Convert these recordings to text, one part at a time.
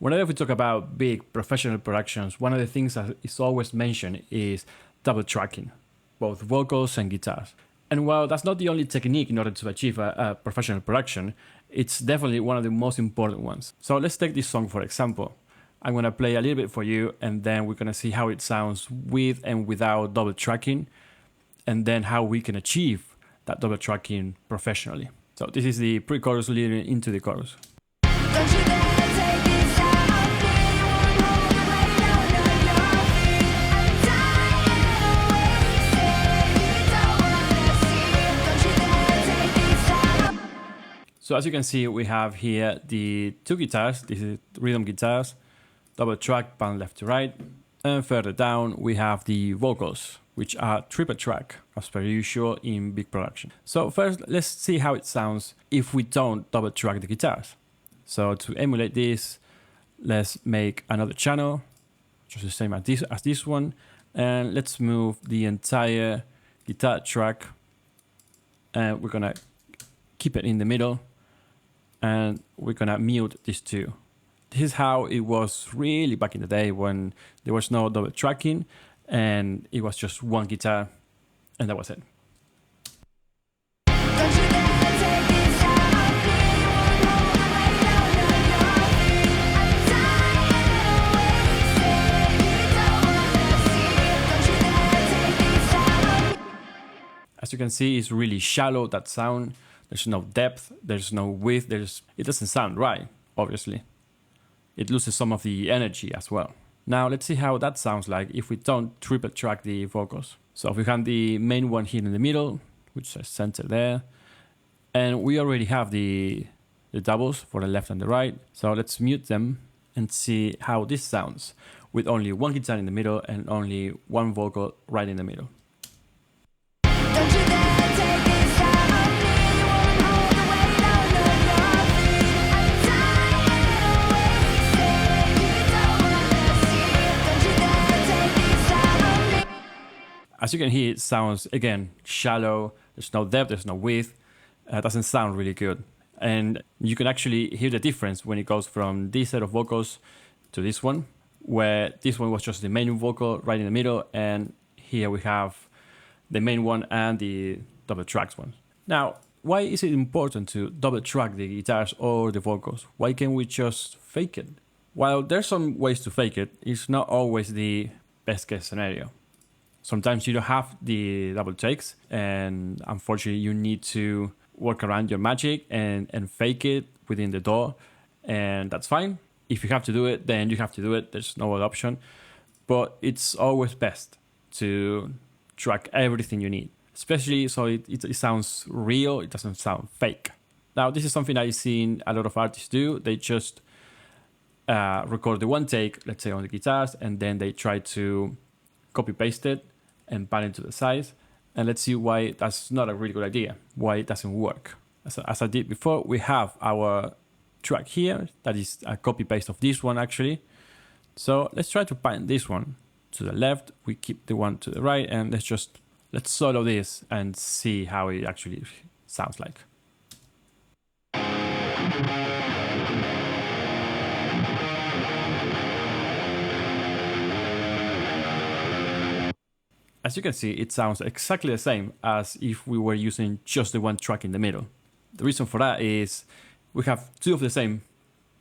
Whenever we talk about big professional productions, one of the things that is always mentioned is double tracking, both vocals and guitars. And while that's not the only technique in order to achieve a professional production, it's definitely one of the most important ones. So let's take this song for example. I'm gonna play a little bit for you, and then we're gonna see how it sounds with and without double tracking, and then how we can achieve that double tracking professionally. So this is the pre-chorus leading into the chorus. Don't you dare take this off me, won't hold the weight under your feet. I'm tired of wasting, you don't wanna see it. Don't you dare take this off. So as you can see, we have here the two guitars. This is rhythm guitars, double track, pan left to right. And further down, we have the vocals, which are triple track, as per usual in big production. So first, let's see how it sounds if we don't double track the guitars. So to emulate this, let's make another channel, just the same as this one. And let's move the entire guitar track. And we're gonna keep it in the middle. And we're gonna mute these two. This is how it was really back in the day when there was no double tracking and it was just one guitar and that was it. Don't you dare take this off me, won't hold the weight under your feet. I'm tired of wasting, you don't wanna see it. Don't you dare take this off. As you can see, it's really shallow, that sound. There's no depth, there's no width, it doesn't sound right, obviously. It loses some of the energy as well. Now let's see how that sounds like if we don't triple track the vocals. So if we have the main one here in the middle, which is center there, and we already have the doubles for the left and the right. So let's mute them and see how this sounds with only one guitar in the middle and only one vocal right in the middle. Don't you dare take this off me, won't hold the weight under your feet. I'm tired of wasting, you don't wanna see it. Don't you dare take this off me. As you can hear, it sounds, again, shallow. There's no depth, there's no width. It doesn't sound really good. And you can actually hear the difference when it goes from this set of vocals to this one, where this one was just the main vocal right in the middle, and here we have the main one and the double tracks one. Now, why is it important to double track the guitars or the vocals? Why can't we just fake it? While there's some ways to fake it, it's not always the best case scenario. Sometimes you don't have the double takes, and unfortunately you need to work around your magic and fake it within the DAW, and that's fine. If you have to do it, then you have to do it. There's no other option. But it's always best to track everything you need, especially so it sounds real, it doesn't sound fake. Now, this is something I've seen a lot of artists do. They just record the one take, let's say on the guitars, and then they try to copy paste it and pan it to the sides. And let's see why that's not a really good idea, why it doesn't work. As I did before, we have our track here that is a copy paste of this one actually. So let's try to pan this one to the left, we keep the one to the right, and let's solo this and see how it actually sounds like. As you can see, it sounds exactly the same as if we were using just the one track in the middle. The reason for that is we have two of the same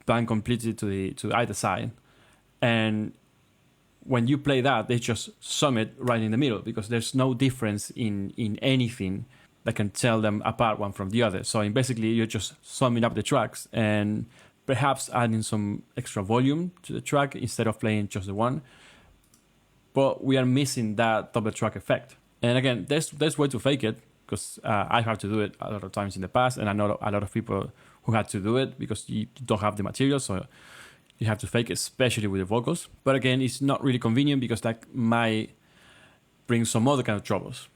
pan completely to either side, and when you play that, they just sum it right in the middle because there's no difference in anything that can tell them apart one from the other. So basically, you're just summing up the tracks and perhaps adding some extra volume to the track instead of playing just the one. But we are missing that double track effect. And again, there's way to fake it because I had to do it a lot of times in the past, and I know a lot of people who had to do it because you don't have the material, so you have to fake it, especially with the vocals. But again, it's not really convenient because that might bring some other kind of troubles,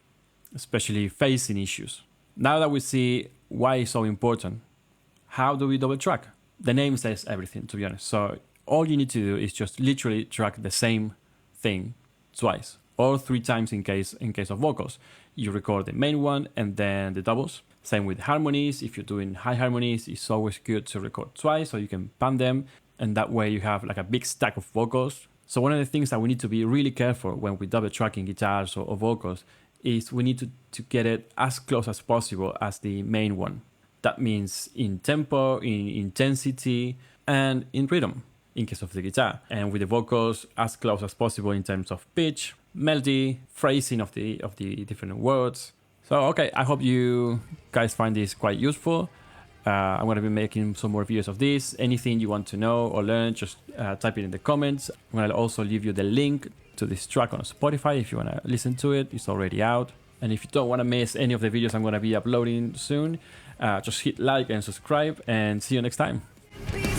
especially phasing issues. Now that we see why it's so important, how do we double track? The name says everything, to be honest. So all you need to do is just literally track the same thing twice or three times in case of vocals. You record the main one and then the doubles. Same with harmonies. If you're doing high harmonies, it's always good to record twice so you can pan them and that way you have like a big stack of vocals. So one of the things that we need to be really careful when we double tracking guitars or vocals is we need to get it as close as possible as the main one. That means in tempo, in intensity, and in rhythm in case of the guitar. And with the vocals as close as possible in terms of pitch, melody, phrasing of the different words. So okay, I hope you guys find this quite useful. I'm going to be making some more videos of this. Anything you want to know or learn, just type it in the comments. I'm going to also leave you the link to this track on Spotify if you want to listen to it. It's already out. And if you don't want to miss any of the videos I'm going to be uploading soon, just hit like and subscribe, and see you next time. Be